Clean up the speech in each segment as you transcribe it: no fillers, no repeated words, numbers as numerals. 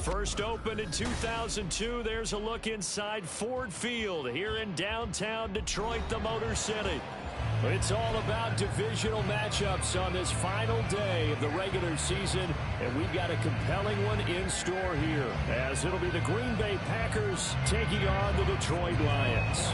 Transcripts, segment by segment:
First opened in 2002, there's a look inside Ford Field here in downtown Detroit, the Motor City. It's all about divisional matchups on this final day of the regular season, and we've got a compelling one in store here, as it'll be the Green Bay Packers taking on the Detroit Lions.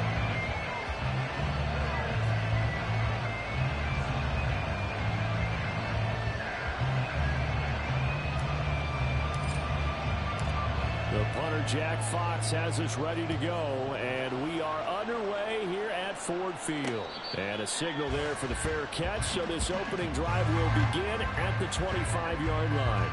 The punter, Jack Fox, has us ready to go, and we are underway here at Ford Field. And a signal there for the fair catch, so this opening drive will begin at the 25-yard line.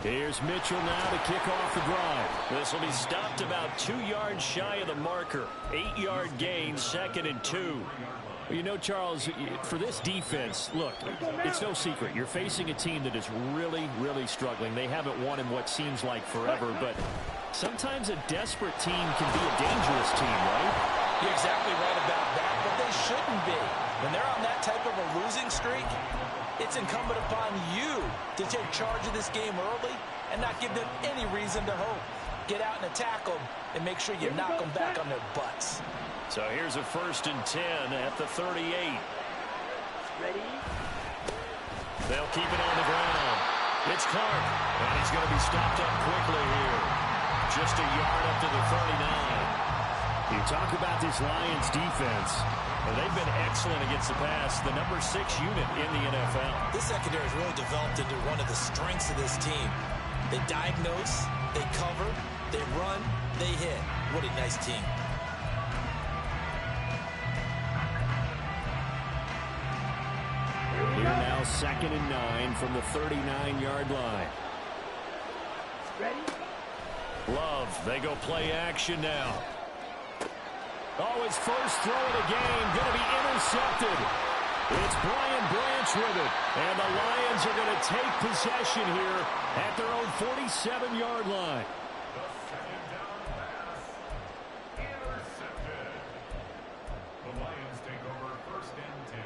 Here's Mitchell now to kick off the drive. This will be stopped about 2 yards shy of the marker. 8-yard gain, 2nd and 2. Well, you know, Charles, for this defense, look, it's no secret. You're facing a team that is really, really struggling. They haven't won in what seems like forever, but sometimes a desperate team can be a dangerous team, right? You're exactly right about that, but they shouldn't be. When they're on that type of a losing streak, it's incumbent upon you to take charge of this game early and not give them any reason to hope. Get out and attack them and make sure you knock them back on their butts. So here's a 1st and 10 at the 38. Ready? They'll keep it on the ground. It's Clark, and he's going to be stopped up quickly here. Just a yard up to the 39. You talk about this Lions defense. Well, they've been excellent against the pass, the number 6 unit in the NFL. This secondary has really developed into one of the strengths of this team. They diagnose, they cover, they run, they hit. What a nice team. Here now 2nd and 9 from the 39-yard line. Ready? Love, they go play action now. Oh, his first throw of the game going to be intercepted. It's Brian Branch with it. And the Lions are going to take possession here at their own 47-yard line. Intercepted. The Lions take over 1st and 10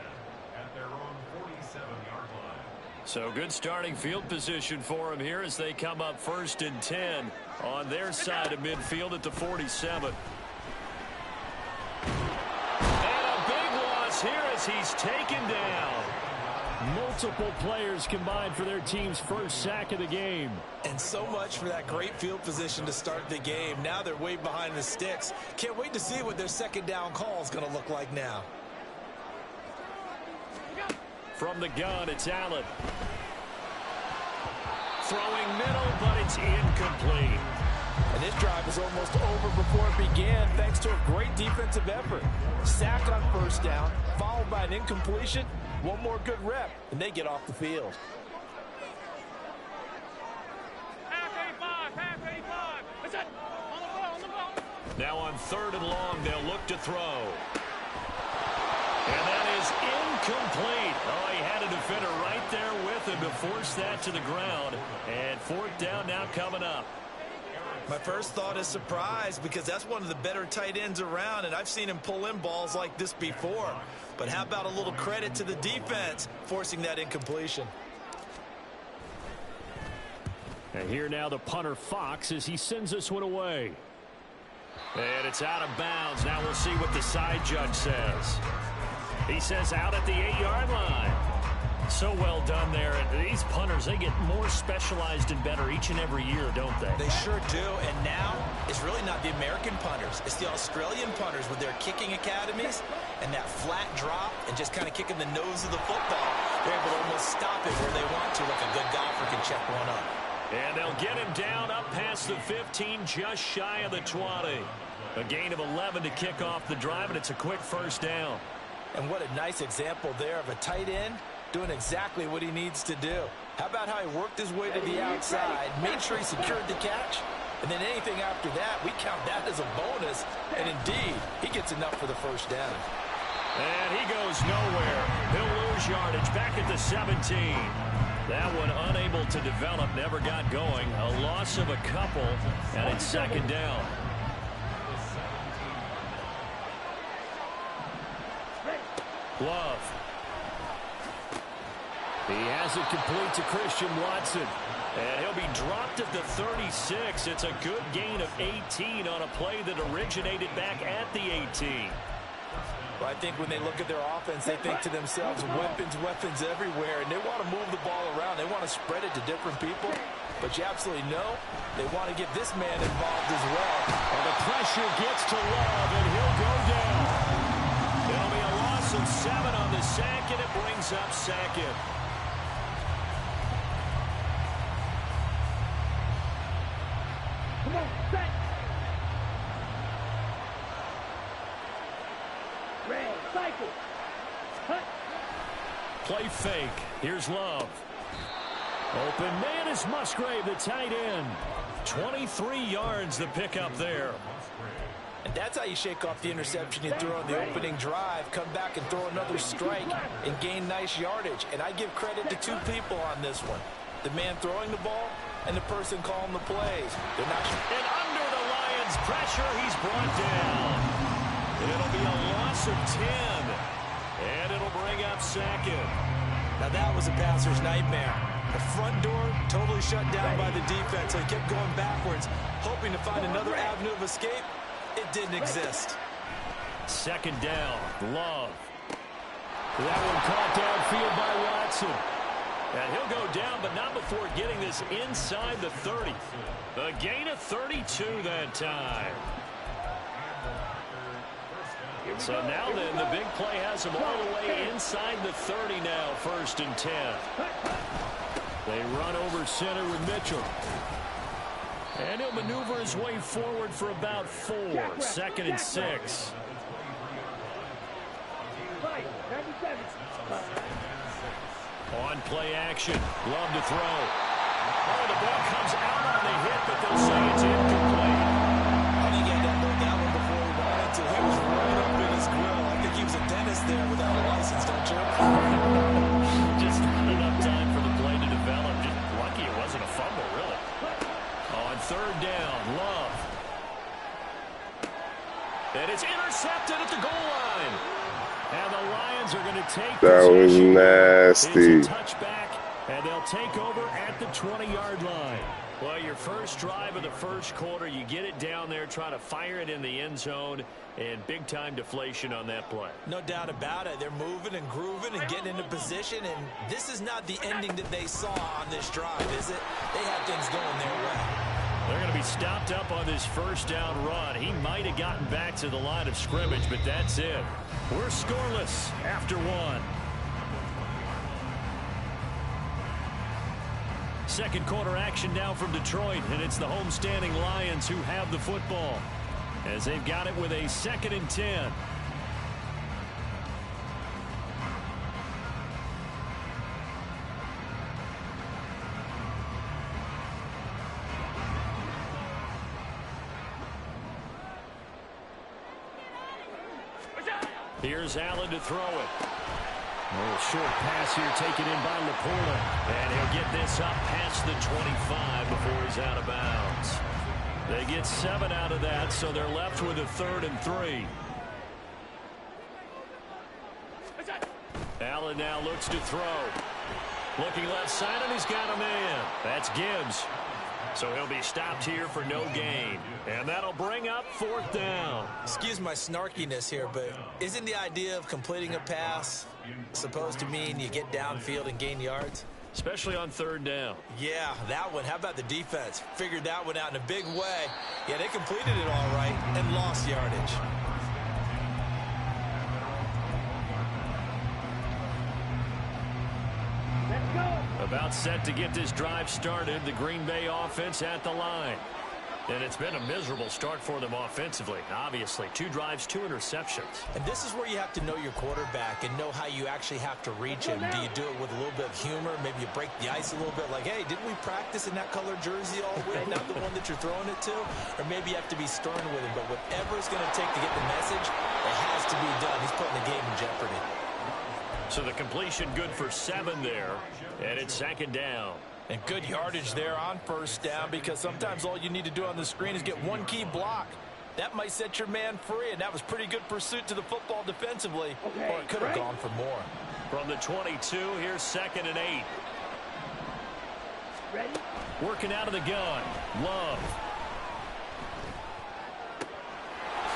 at their own 47-yard line. So good starting field position for them here as they come up 1st and 10 on their side of midfield at the 47. Here as he's taken down. Multiple players combined for their team's first sack of the game. And so much for that great field position to start the game. Now they're way behind the sticks. Can't wait to see what their 2nd down call is going to look like now. From the gun, it's Allen. Throwing middle, but it's incomplete. And this drive is almost over before it began, thanks to a great defensive effort. Sack on 1st down, followed by an incompletion. One more good rep, and they get off the field. Half 85. That's it. On the ball. Now on 3rd and long, they'll look to throw. And that is incomplete. Oh, he had a defender right there with him to force that to the ground. And 4th down now coming up. My first thought is surprise, because that's one of the better tight ends around, and I've seen him pull in balls like this before. But how about a little credit to the defense forcing that incompletion? And here now the punter Fox as he sends this one away. And it's out of bounds. Now we'll see what the side judge says. He says out at the 8-yard line. So well done there. And these punters, they get more specialized and better each and every year, don't they? They sure do. And now it's really not the American punters. It's the Australian punters with their kicking academies and that flat drop and just kind of kicking the nose of the football. They're able to almost stop it where they want to, like a good golfer can check one up. And they'll get him down up past the 15, just shy of the 20. A gain of 11 to kick off the drive, and it's a quick 1st down. And what a nice example there of a tight end doing exactly what he needs to do. How about how he worked his way to the outside, made sure he secured the catch, And then anything after that, we count that as a bonus. And indeed, he gets enough for the first down. And he goes nowhere. He'll lose yardage back at the 17. That one unable to develop, never got going. A loss of a couple, and it's second down. Love. He has it complete to Christian Watson. And he'll be dropped at the 36. It's a good gain of 18 on a play that originated back at the 18. Well, I think when they look at their offense, they think to themselves, weapons everywhere, and they want to move the ball around. They want to spread it to different people. But you absolutely know they want to get this man involved as well. And the pressure gets to Love, and he'll go down. It'll be a loss of 7 on the sack, and it brings up second. Come on, set. Red, cycle. Cut. Play fake. Here's Love. Open man is Musgrave, the tight end. 23 yards the pickup there. And that's how you shake off the interception you threw on the opening drive. Come back and throw another strike and gain nice yardage. And I give credit to two people on this one. The man throwing the ball and the person calling the plays. They're not. And under the Lions' pressure, he's brought down. It'll be a loss of 10. And it'll bring up second. Now that was a passer's nightmare. The front door totally shut down by the defense. So he kept going backwards, hoping to find another avenue of escape. It didn't exist. Second down, Love. That one caught downfield by Watson. And he'll go down, but not before getting this inside the 30. A gain of 32 that time. So now then, the big play has him all the way inside the 30 now, 1st and 10. They run over center with Mitchell. And he'll maneuver his way forward for about 4. 2nd and 6. On play action. Love to throw. Oh, the ball comes out on the hit, but they'll say it's incomplete. I think he had to unload that one before he wanted to. He was right up in his grill. I think he was a dentist there without a license, don't you? Just not enough time for the play to develop. Just lucky it wasn't a fumble, really. On 3rd down, Love. And it's intercepted at the goal line. And the Lions are going to take that was possession. nasty. It's a touchback, and they'll take over at the 20-yard line. Well, your first drive of the first quarter, you get it down there, try to fire it in the end zone, and big-time deflation on that play. No doubt about it. They're moving and grooving and getting into position, and this is not the ending that they saw on this drive, is it? They had things going their way. They're going to be stopped up on this first down run. He might have gotten back to the line of scrimmage, but that's it. We're scoreless after 1. Second quarter action now from Detroit, and it's the homestanding Lions who have the football as they've got it with a 2nd and 10. Here's Allen to throw it. A little short pass here taken in by Laporta. And he'll get this up past the 25 before he's out of bounds. They get 7 out of that, so they're left with a 3rd and 3. Allen now looks to throw. Looking left side, and he's got a man. That's Gibbs. So he'll be stopped here for no gain. And that'll bring up 4th down. Excuse my snarkiness here, but isn't the idea of completing a pass supposed to mean you get downfield and gain yards? Especially on 3rd down. Yeah, that one. How about the defense? Figured that one out in a big way. Yeah, they completed it all right and lost yardage. About set to get this drive started. The Green Bay offense at the line. And it's been a miserable start for them offensively. Obviously, 2 drives, 2 interceptions. And this is where you have to know your quarterback and know how you actually have to reach him. Do you do it with a little bit of humor? Maybe you break the ice a little bit like, hey, didn't we practice in that color jersey all week? Not the one that you're throwing it to? Or maybe you have to be stern with him. But whatever it's going to take to get the message, it has to be done. He's putting the game in jeopardy. So the completion good for 7 there. And it's 2nd down. And good yardage there on 1st down, because sometimes all you need to do on the screen is get one key block. That might set your man free, and that was pretty good pursuit to the football defensively. Or it could have gone for more. From the 22, here's 2nd and 8. Ready? Working out of the gun. Love.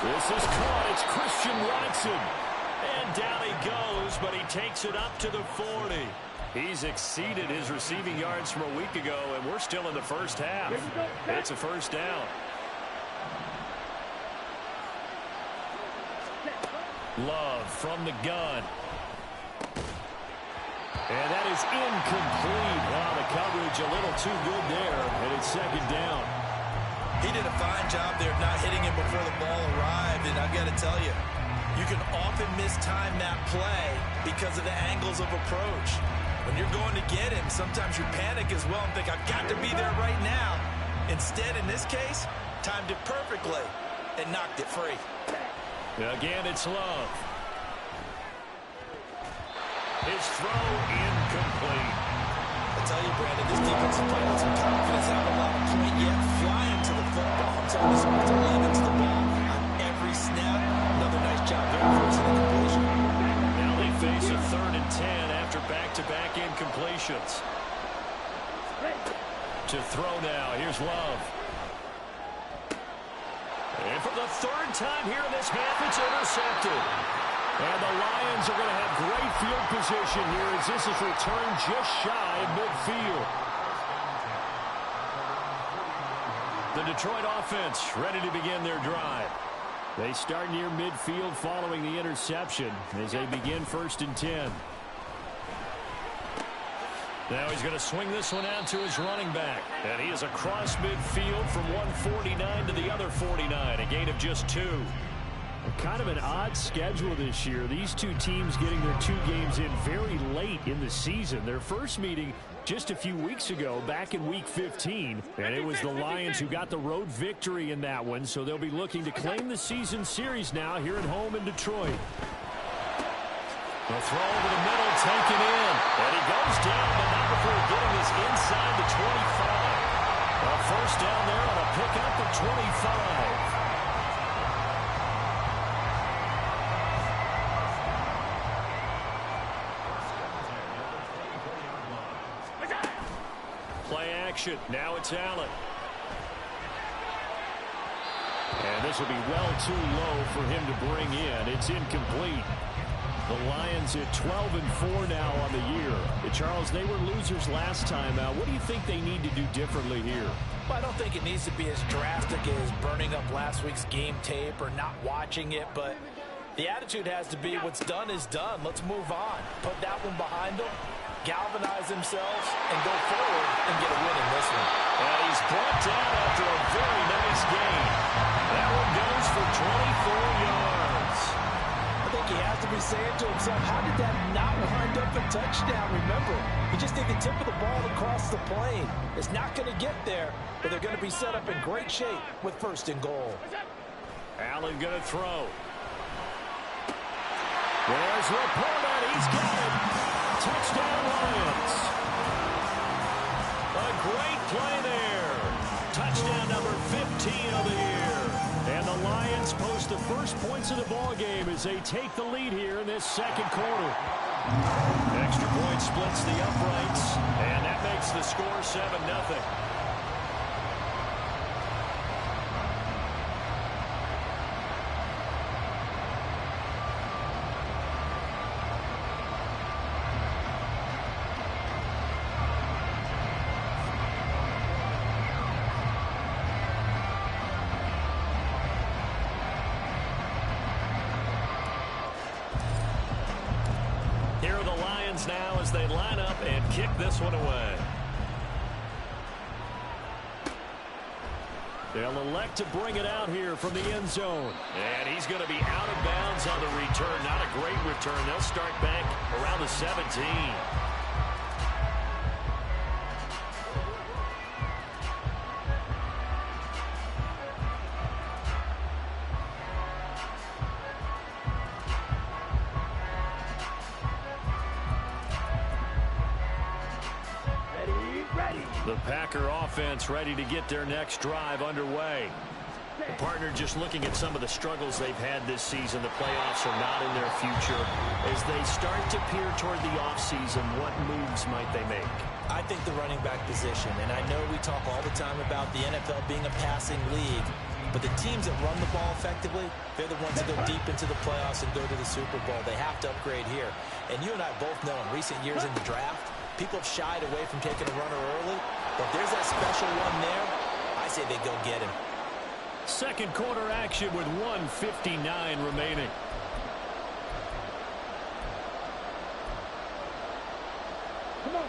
This is caught. It's Christian Watson. And down he goes, but he takes it up to the 40. He's exceeded his receiving yards from a week ago, and we're still in the 1st half. It's a 1st down. Love from the gun. And that is incomplete. Wow, the coverage a little too good there, and it's 2nd down. He did a fine job there of not hitting him before the ball arrived, and I've got to tell you, you can often mistime that play because of the angles of approach. When you're going to get him, sometimes you panic as well and think, I've got to be there right now. Instead, in this case, timed it perfectly and knocked it free. Again, it's Love. His throw incomplete. I tell you, Brandon, this defensive play with some confidence, haven't allowed a point yet, flying to the football. I'm telling you, to lean into the ball on every snap. Another nice job there for us in the completion. Now they face a 3rd and 10 after back-to-back incompletions. To throw now, here's Love. And for the 3rd time here in this half, it's intercepted. And the Lions are going to have great field position here as this is returned just shy of midfield. The Detroit offense ready to begin their drive. They start near midfield following the interception as they begin 1st and 10. Now he's going to swing this one out to his running back. And he is across midfield from 149 to the other 49, a gain of just 2. Kind of an odd schedule this year. These 2 teams getting their 2 games in very late in the season. Their first meeting just a few weeks ago, back in Week 15. And it was the Lions who got the road victory in that one, so they'll be looking to claim the season series now here at home in Detroit. The throw over the middle, taken in. And he goes down, but not before getting this inside the 25. A 1st down there on a pickup of 25. Play action. Now it's Allen. And this will be well too low for him to bring in. It's incomplete. The Lions at 12-4 now on the year. Charles, they were losers last time out. What do you think they need to do differently here? Well, I don't think it needs to be as drastic as burning up last week's game tape or not watching it, but the attitude has to be what's done is done. Let's move on. Put that one behind them, galvanize themselves, and go forward and get a win in this one. And he's brought down after a very nice game. That one goes for 24 yards. I think he has to be saying to himself, how did that not wind up a touchdown? Remember, he just did the tip of the ball across the plane. It's not going to get there, but they're going to be set up in great shape with 1st and goal. Allen going to throw. There's Laporta. He's got it. Touchdown Lions. A great play there. Touchdown number 15 of the year. And the Lions post the first points of the ball game as they take the lead here in this 2nd quarter. Extra point splits the uprights, and that makes the score 7-0. Now as they line up and kick this one away. They'll elect to bring it out here from the end zone. And he's going to be out of bounds on the return. Not a great return. They'll start back around the 17. The Packer offense ready to get their next drive underway. The partner just looking at some of the struggles they've had this season. The playoffs are not in their future. As they start to peer toward the offseason, what moves might they make? I think the running back position, and I know we talk all the time about the NFL being a passing league, but the teams that run the ball effectively, they're the ones that go deep into the playoffs and go to the Super Bowl. They have to upgrade here. And you and I both know in recent years in the draft, people have shied away from taking a runner early, but if there's that special one there, I say they go get him. Second quarter action with 1:59 remaining.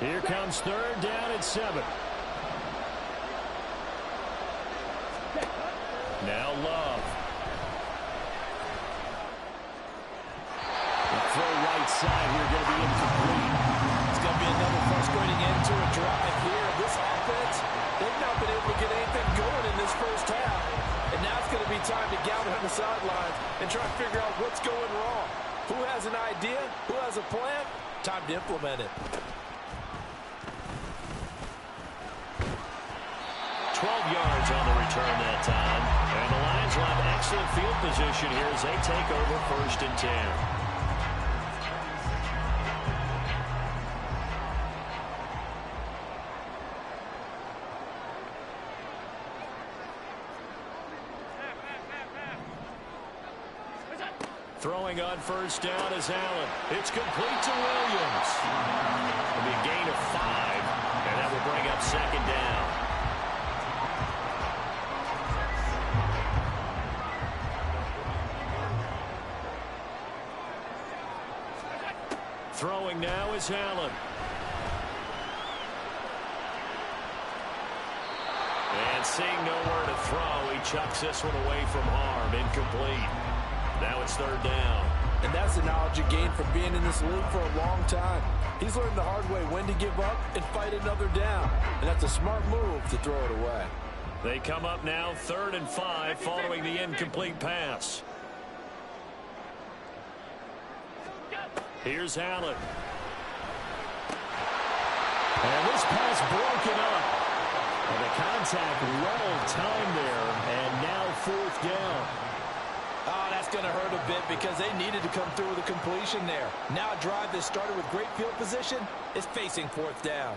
Here comes third down at 7. Now Love. The throw right side here going to be incomplete. It's going to be another frustrating end to a drive here. This offense, they've not been able to get anything going in this first half. And now it's going to be time to gather on the sidelines and try to figure out what's going wrong. Who has an idea? Who has a plan? Time to implement it. 12 yards on the return that time. And the Lions will have excellent field position here as they take over 1st and 10. Throwing on first down is Allen. It's complete to Williams. It'll be a gain of 5, and that will bring up 2nd down. Throwing now is Allen. And seeing nowhere to throw, he chucks this one away from harm. Incomplete. Now it's 3rd down. And that's the knowledge you gain from being in this league for a long time. He's learned the hard way when to give up and fight another down. And that's a smart move to throw it away. They come up now 3rd and 5 following the incomplete pass. Here's Allen. And this pass broken up. And the contact well timed there. And now 4th down. Oh, that's going to hurt a bit because they needed to come through with a completion there. Now a drive that started with great field position is facing 4th down.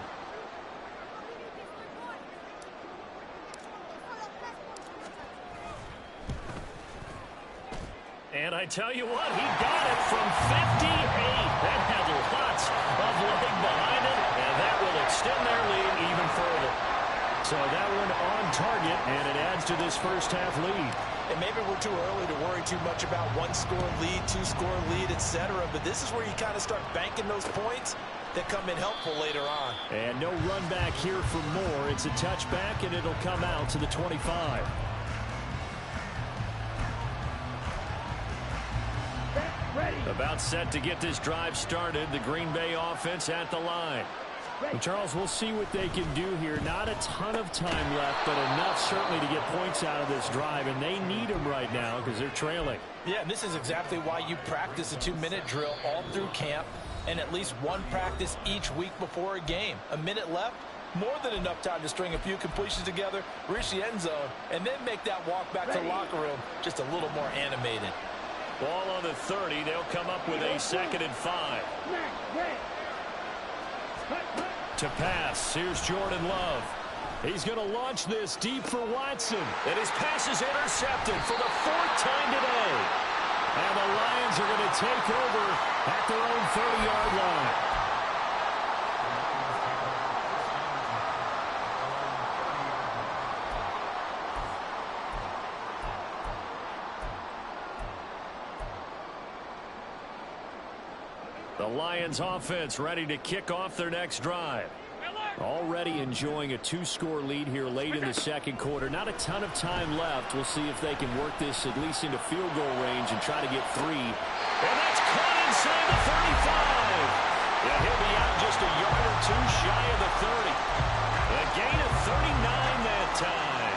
And I tell you what, he got it from 58. That had lots of leg behind it, and that will extend their lead even further. So that one on target, and it adds to this first half lead. And maybe we're too early to worry too much about 1-score lead, 2-score lead, etc. But this is where you kind of start banking those points that come in helpful later on. And no run back here for more. It's a touchback, and it'll come out to the 25. About set to get this drive started. The Green Bay offense at the line. Well, Charles, we'll see what they can do here. Not a ton of time left, but enough certainly to get points out of this drive, and they need them right now because they're trailing. Yeah, this is exactly why you practice a 2-minute drill all through camp and at least one practice each week before a game. A minute left, more than enough time to string a few completions together, reach the end zone, and then make that walk back to the locker room just a little more animated. Ball on the 30. They'll come up with a 2nd and 5. To pass, here's Jordan Love. He's going to launch this deep for Watson. And his pass is intercepted for the 4th time today. And the Lions are going to take over at their own 30-yard line. The Lions offense ready to kick off their next drive. Already enjoying a 2-score lead here late in the second quarter. Not a ton of time left. We'll see if they can work this at least into field goal range and try to get 3. And that's caught inside the 35. Yeah, he'll be out just a yard or 2 shy of the 30. A gain of 39 that time.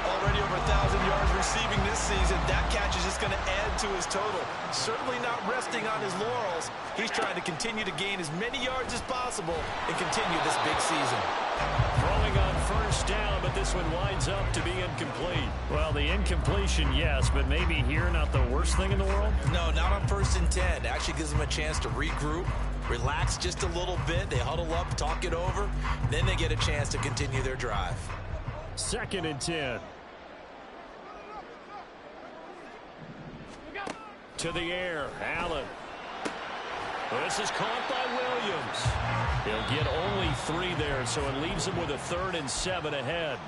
Already over 1,000 yards receiving this season. That catch is just going to add to his total. Certainly not resting on his laurels. He's trying to continue to gain as many yards as possible and continue this big season. Throwing on first down, but this one winds up to be incomplete. Well, the incompletion, yes, but maybe here not the worst thing in the world? No, not on 1st and 10. Actually gives them a chance to regroup, relax just a little bit. They huddle up, talk it over. Then they get a chance to continue their drive. 2nd and 10. To the air, Allen. This is caught by Williams. He'll get only 3 there, so it leaves him with a 3rd and 7 ahead.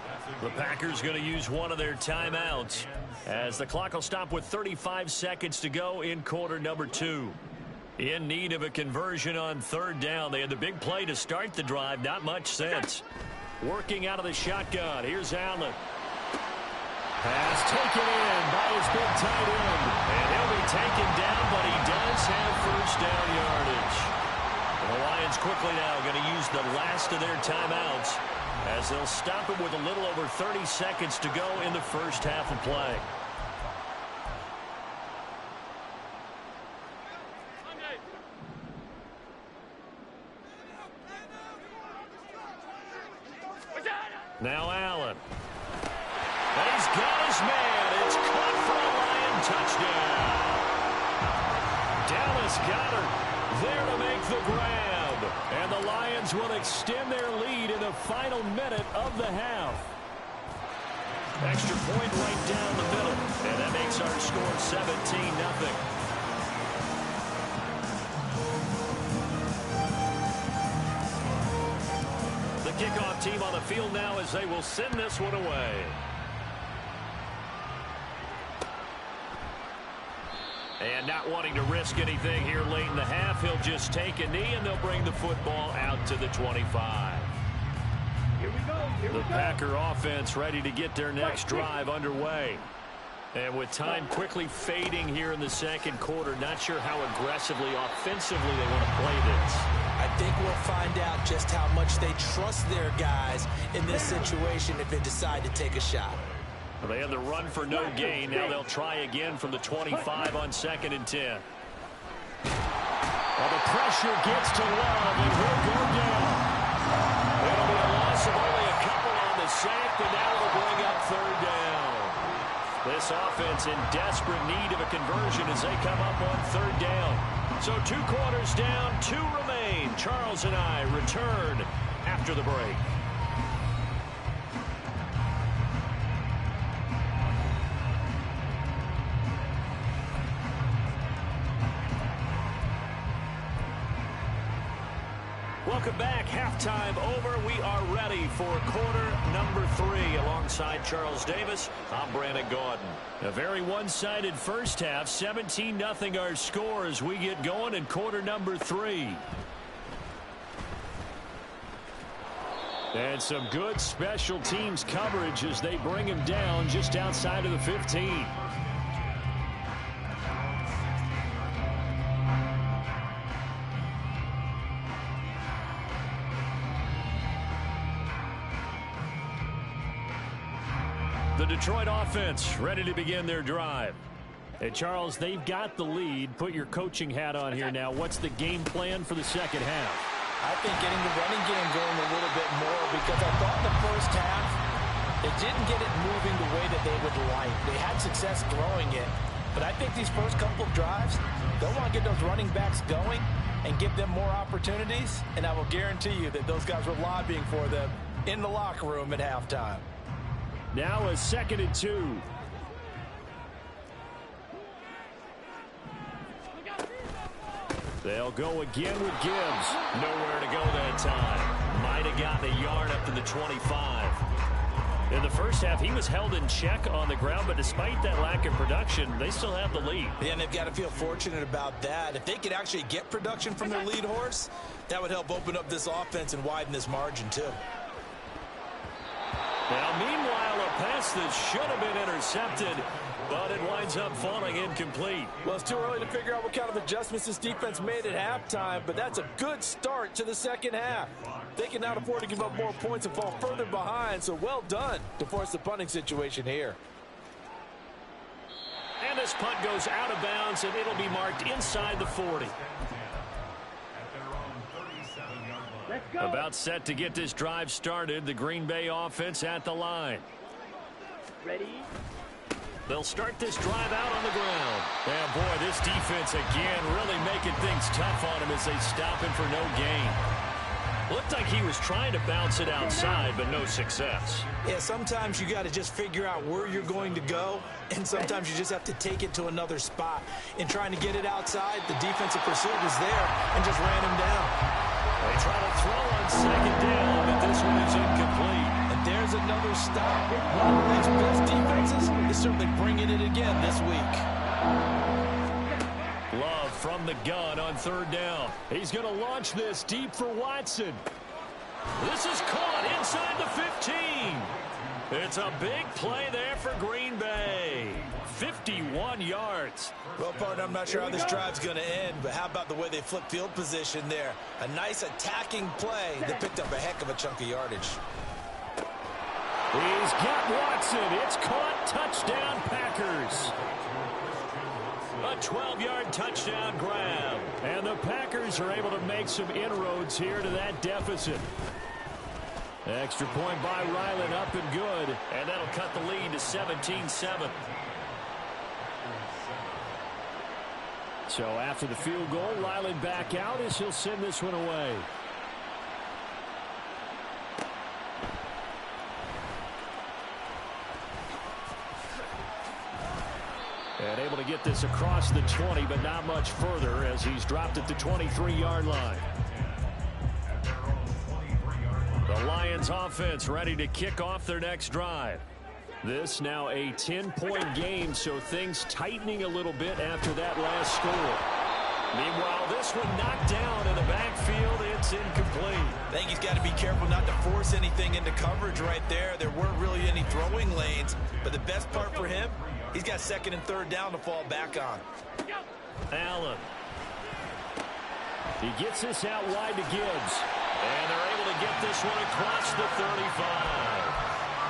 The Packers going to use one of their timeouts as the clock will stop with 35 seconds to go in quarter number 2. In need of a conversion on 3rd down. They had the big play to start the drive. Not much sense. Working out of the shotgun. Here's Allen. Pass taken in by his big tight end. And he'll be taken down, but he does have first down yardage. And the Lions quickly now going to use the last of their timeouts as they'll stop him with a little over 30 seconds to go in the first half of play. Now Allen. And he's got his man. It's caught for a Lion touchdown. Dallas Goedert there to make the grab. And the Lions will extend their lead in the final minute of the half. Extra point right down the middle. And that makes our score 17-0. The kickoff team on the field now as they will send this one away. And not wanting to risk anything here late in the half, he'll just take a knee and they'll bring the football out to the 25. Here we go. The Packer offense ready to get their next drive underway. And with time quickly fading here in the second quarter, not sure how aggressively, offensively they want to play this. I think we'll find out just how much they trust their guys in this situation if they decide to take a shot. Well, they had the run for no gain. Now they'll try again from the 25 on 2nd and 10. Well, the pressure gets to Love, and he'll go down. It'll be a loss of only a couple on the sack, but now it'll bring up 3rd down. This offense in desperate need of a conversion as they come up on 3rd down. So 2 quarters down, 2 remain. Charles and I return after the break. Welcome back. Halftime over. We are ready for quarter number 3. Alongside Charles Davis, I'm Brandon Gaudin. A very one-sided first half. 17-0 our score as we get going in quarter number 3. And some good special teams coverage as they bring him down just outside of the 15. The Detroit offense ready to begin their drive. Hey, Charles, they've got the lead. Put your coaching hat on here now. What's the game plan for the second half? I think getting the running game going a little bit more because I thought the first half they didn't get it moving the way that they would like. They had success throwing it, but I think these first couple of drives, they'll want to get those running backs going and give them more opportunities, and I will guarantee you that those guys were lobbying for them in the locker room at halftime. Now a 2nd and 2. They'll go again with Gibbs. Nowhere to go that time. Might have gotten a yard up to the 25. In the first half, he was held in check on the ground, but despite that lack of production, they still have the lead. Yeah, and they've got to feel fortunate about that. If they could actually get production from their lead horse, that would help open up this offense and widen this margin, too. Now, meanwhile, a pass that should have been intercepted, but it winds up falling incomplete. Well, it's too early to figure out what kind of adjustments this defense made at halftime, but that's a good start to the second half. They can now afford to give up more points and fall further behind, so well done to force the punting situation here. And this punt goes out of bounds, and it'll be marked inside the 40. About set to get this drive started. The Green Bay offense at the line. Ready? They'll start this drive out on the ground. And boy, this defense again really making things tough on him as they stop him for no gain. Looked like he was trying to bounce it outside, but no success. Yeah, sometimes you got to just figure out where you're going to go, and sometimes you just have to take it to another spot. In trying to get it outside, the defensive pursuit was there and just ran him down. They try to throw on second down, but this one is incomplete. And there's another stop. One of the league's best defenses is certainly bringing it again this week. Love from the gun on third down. He's going to launch this deep for Watson. This is caught inside the 15. It's a big play there for Green Bay. 51 yards. Well, partner, I'm not sure how this drive's going to end, but how about the way they flip field position there? A nice attacking play that picked up a heck of a chunk of yardage. He's got Watson. It's caught. Touchdown, Packers. A 12-yard touchdown grab. And the Packers are able to make some inroads here to that deficit. Extra point by Ryland, up and good. And that'll cut the lead to 17-7. So after the field goal, Ryland back out as he'll send this one away. And able to get this across the 20, but not much further as he's dropped at the 23-yard line. The Lions offense ready to kick off their next drive. This now a 10-point game, so things tightening a little bit after that last score. Meanwhile, this one knocked down in the backfield. It's incomplete. I think he's got to be careful not to force anything into coverage right there. There weren't really any throwing lanes, but the best part for him, he's got second and third down to fall back on. Allen. He gets this out wide to Gibbs. And they're able to get this one across the 35.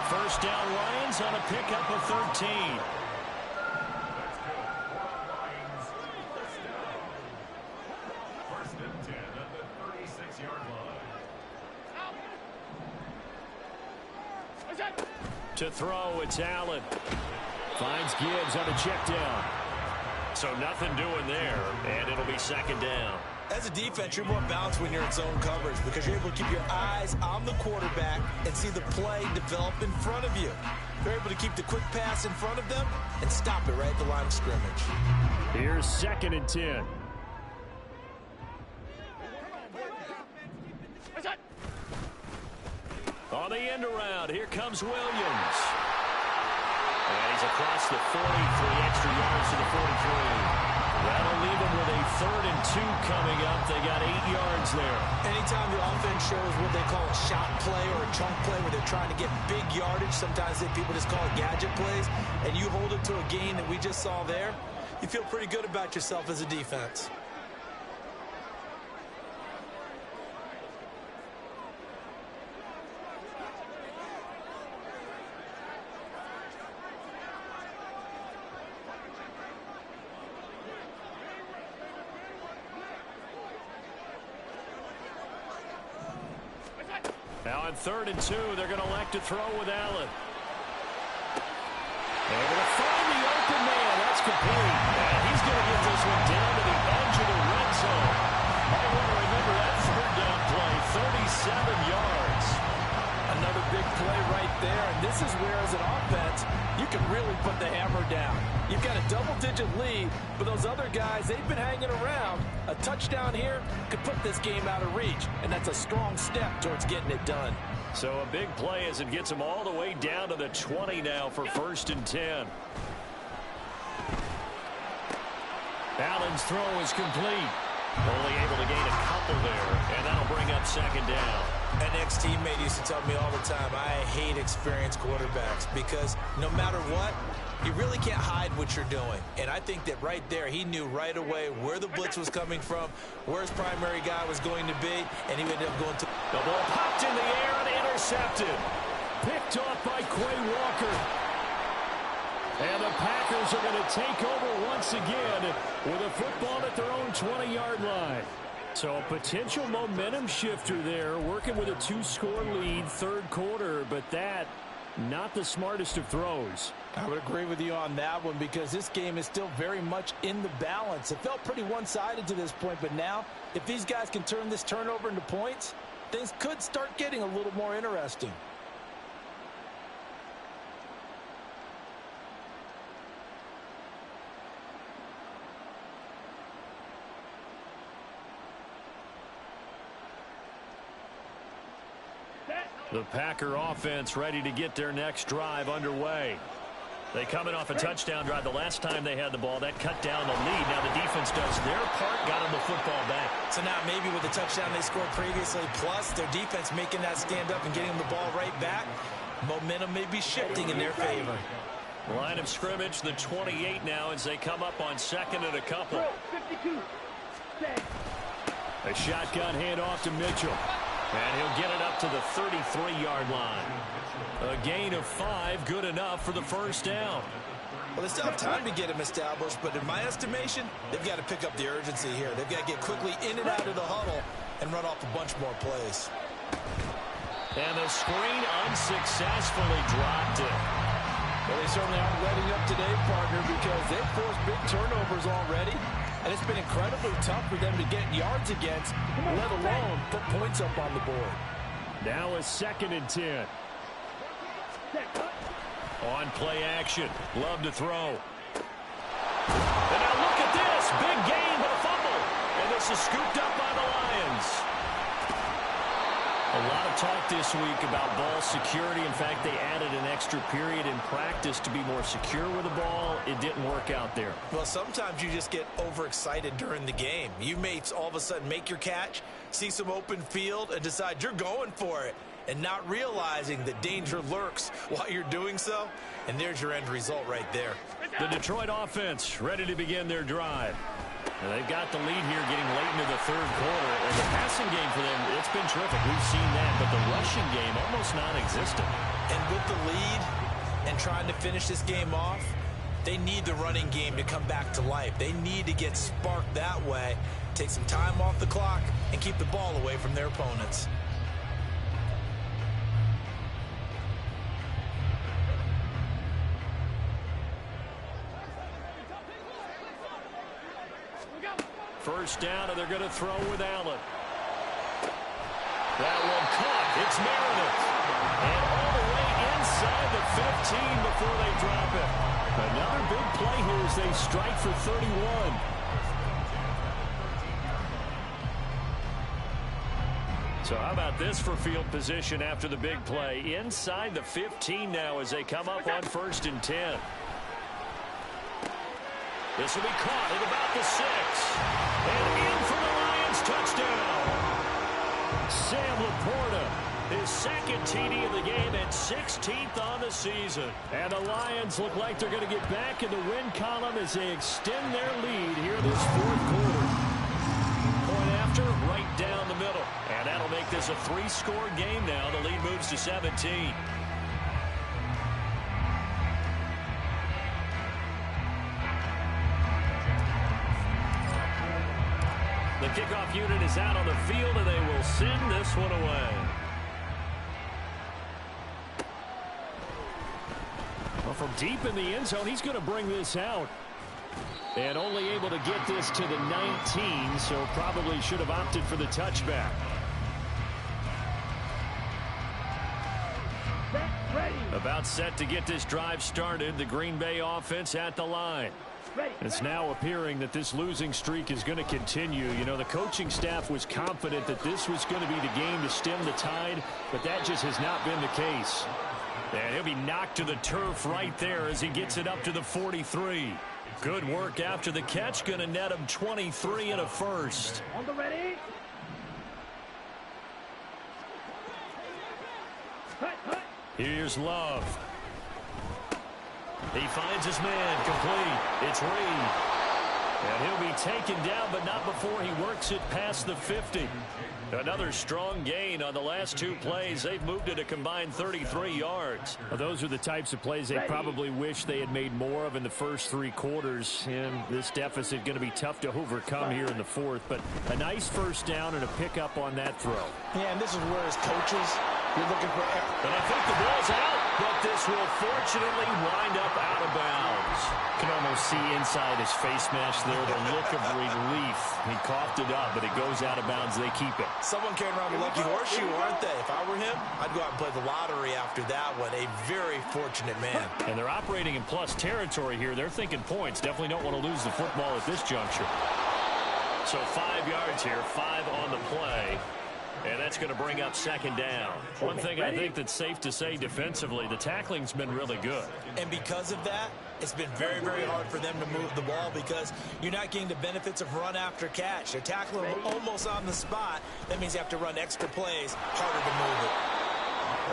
First down, Lions on a pickup of 13. First and 10 at the 36-yard line. To throw, it's Allen. Finds Gibbs on a check down. So nothing doing there, and it'll be second down. As a defense, you're more balanced when you're in zone coverage because you're able to keep your eyes on the quarterback and see the play develop in front of you. You're able to keep the quick pass in front of them and stop it right at the line of scrimmage. Here's second and 10. On the end around, here comes Williams. And he's across the 40 for the extra yards to the 43. That'll leave them with a 3rd and 2 coming up. They got 8 yards there. Anytime the offense shows what they call a shot play or a chunk play where they're trying to get big yardage, sometimes people just call it gadget plays, and you hold it to a gain that we just saw there, you feel pretty good about yourself as a defense. Now on 3rd and 2, they're going to elect to throw with Allen. Able to find the open man. That's complete. And he's going to get this one down to the edge of the red zone. I want to remember that 3rd down play, 37 yards. Another big play right there. And this is where, as an offense, you can really put the hammer down. You've got a double-digit lead, but those other guys, they've been hanging around. A touchdown here could put this game out of reach, and that's a strong step towards getting it done. So a big play as it gets them all the way down to the 20 now for 1st and 10. Allen's throw is complete. Only able to gain a couple there, and that'll bring up 2nd down. An ex-teammate used to tell me all the time, I hate experienced quarterbacks because no matter what, you really can't hide what you're doing. And I think that right there, he knew right away where the blitz was coming from, where his primary guy was going to be, and he ended up going to... The ball popped in the air and intercepted. Picked off by Quay Walker. And the Packers are going to take over once again with a football at their own 20-yard line. So a potential momentum shifter there, working with a 2-score lead, 3rd quarter, but that, not the smartest of throws. I would agree with you on that one because this game is still very much in the balance. It felt pretty one-sided to this point, but now, if these guys can turn this turnover into points, things could start getting a little more interesting. The Packer offense ready to get their next drive underway. They coming off a touchdown drive the last time they had the ball. That cut down the lead. Now the defense does their part, got them the football back. So now maybe with the touchdown they scored previously, plus their defense making that stand up and getting them the ball right back, momentum may be shifting in their favor. Line of scrimmage, the 28 now as they come up on 2nd and a couple. A shotgun handoff to Mitchell. And he'll get it up to the 33-yard line. A gain of 5, good enough for the 1st down. Well, they still have time to get him established, but in my estimation, they've got to pick up the urgency here. They've got to get quickly in and out of the huddle and run off a bunch more plays. And the screen unsuccessfully dropped it. Well, they certainly aren't letting up today, partner, because they've forced big turnovers already. And it's been incredibly tough for them to get yards against, let alone put points up on the board. Now a 2nd and 10. On play action. Love to throw. And now look at this. Big gain, but a fumble. And this is scooped up by the Lions. A lot of talk this week about ball security. In fact, they added an extra period in practice to be more secure with the ball. It didn't work out there. Well, sometimes you just get overexcited during the game. You may all of a sudden make your catch, see some open field, and decide you're going for it, and not realizing that danger lurks while you're doing so. And there's your end result right there. The Detroit offense ready to begin their drive. And they've got the lead here getting late into the 3rd quarter. And the passing game for them, it's been terrific. We've seen that. But the rushing game, almost non-existent. And with the lead and trying to finish this game off, they need the running game to come back to life. They need to get sparked that way, take some time off the clock, and keep the ball away from their opponents. First down, and they're going to throw with Allen. That one caught. It's Meredith. And all the way inside the 15 before they drop it. Another big play here as they strike for 31. So how about this for field position after the big play? Inside the 15 now as they come up on 1st and 10. This will be caught at about the 6. And in for the Lions touchdown. Sam Laporta, his 2nd TD of the game and 16th on the season. And the Lions look like they're going to get back in the win column as they extend their lead here this 4th quarter. Point after, right down the middle. And that'll make this a 3-score game now. The lead moves to 17. The kickoff unit is out on the field, and they will send this one away. Well, from deep in the end zone, he's going to bring this out. And only able to get this to the 19, so probably should have opted for the touchback. About set to get this drive started. The Green Bay offense at the line. It's now appearing that this losing streak is going to continue. You know, the coaching staff was confident that this was going to be the game to stem the tide, but that just has not been the case. And he'll be knocked to the turf right there as he gets it up to the 43. Good work after the catch. Going to net him 23 and a first. On the ready. Here's Love. He finds his man complete. It's Reed. And he'll be taken down, but not before he works it past the 50. Another strong gain on the last two plays. They've moved it a combined 33 yards. Well, those are the types of plays they probably wish they had made more of in the first three quarters. And this deficit going to be tough to overcome here in the fourth. But a nice first down and a pickup on that throw. Yeah, and this is where, as coaches, you're looking for effort. And I think the ball's out, but this will fortunately wind up out of bounds. Can almost see inside his face mask there the look of relief. He coughed it up, but it goes out of bounds. They keep it. Someone carrying around a lucky horseshoe, aren't they? If I were him, I'd go out and play the lottery after that one. A very fortunate man. And they're operating in plus territory here. They're thinking points. Definitely don't want to lose the football at this juncture. So 5 yards here, 5 on the play. And that's going to bring up second down. One thing I think that's safe to say defensively, the tackling's been really good. And because of that, it's been very, very hard for them to move the ball because you're not getting the benefits of run after catch. They're tackling almost on the spot. That means you have to run extra plays, harder to move it.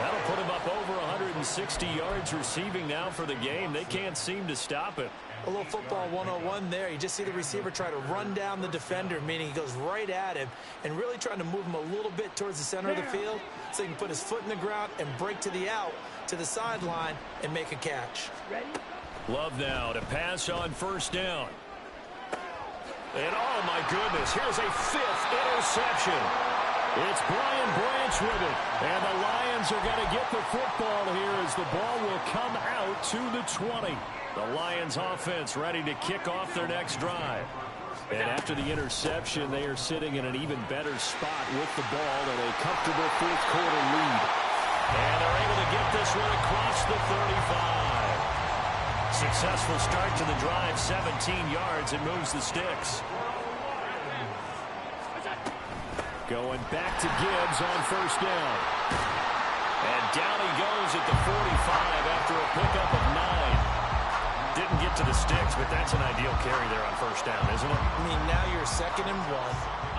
That'll put him up over 160 yards receiving now for the game. They can't seem to stop it. A little football 101 there. You just see the receiver try to run down the defender, meaning he goes right at him and really trying to move him a little bit towards the center of the field so he can put his foot in the ground and break to the out, to the sideline, and make a catch. Love now to pass on first down. And oh my goodness, here's a 5th interception. It's Brian Branch with it. And the Lions are going to get the football here as the ball will come out to the 20. The Lions offense ready to kick off their next drive. And after the interception, they are sitting in an even better spot with the ball and a comfortable fourth quarter lead. And they're able to get this one across the 35. Successful start to the drive, 17 yards, and moves the sticks. Going back to Gibbs on first down. And down he goes at the 45 after a pickup of 9. Didn't get to the sticks, but that's an ideal carry there on first down, isn't it? I mean, now you're 2nd and 1.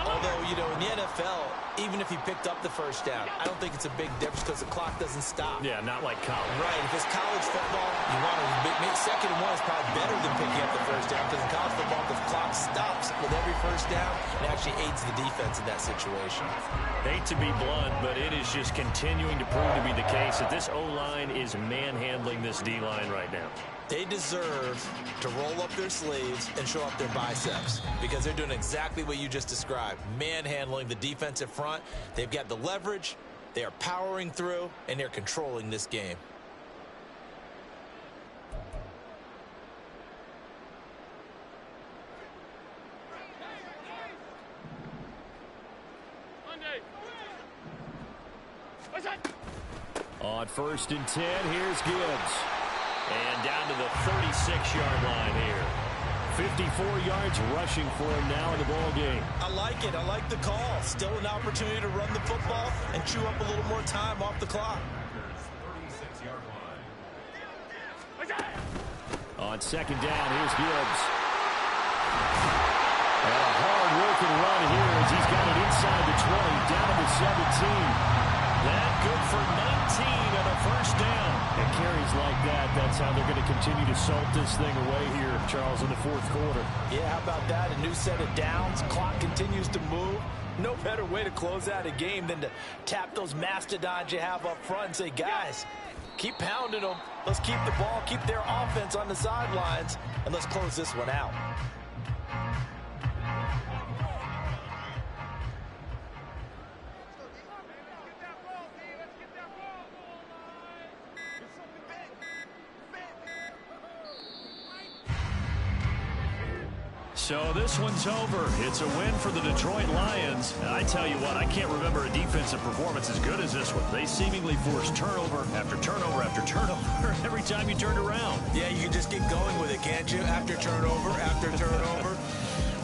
Although, you know, in the NFL, even if he picked up the first down, I don't think it's a big difference because the clock doesn't stop. Yeah, not like college. Right. If it's college football, you want to make 2nd and 1 is probably better than picking up the first down because in college football, the clock stops with every first down and actually aids the defense in that situation. Hate to be blunt, but it is just continuing to prove to be the case that this O-line is manhandling this D-line right now. They deserve to roll up their sleeves and show up their biceps because they're doing exactly what you just described, manhandling the defensive front. They've got the leverage, they are powering through, and they're controlling this game. On 1st and 10, here's Gibbs. And down to the 36-yard line here. 54 yards rushing for him now in the ball game. I like it. I like the call. Still an opportunity to run the football and chew up a little more time off the clock. On 2nd down, here's Gibbs. And a hard-working run here as he's got it inside the 20, down to the 17. That good for 19 and a first down. And carries like that, that's how they're going to continue to salt this thing away here, Charles, in the fourth quarter. Yeah, how about that? A new set of downs. Clock continues to move. No better way to close out a game than to tap those mastodons you have up front and say, guys, keep pounding them. Let's keep the ball, keep their offense on the sidelines, and let's close this one out. So this one's over. It's a win for the Detroit Lions. And I tell you what, I can't remember a defensive performance as good as this one. They seemingly forced turnover after turnover after turnover every time you turned around. Yeah, you can just get going with it, can't you? After turnover.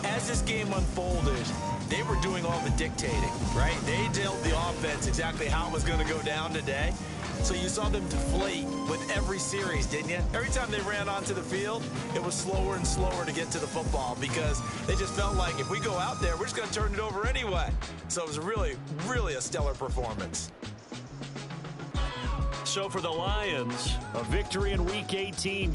As this game unfolded, they were doing all the dictating, right? They dealt the offense exactly how it was going to go down today. So you saw them deflate with every series, didn't you? Every time they ran onto the field, it was slower and slower to get to the football because they just felt like if we go out there, we're just going to turn it over anyway. So it was really, really a stellar performance. So for the Lions, a victory in Week 18.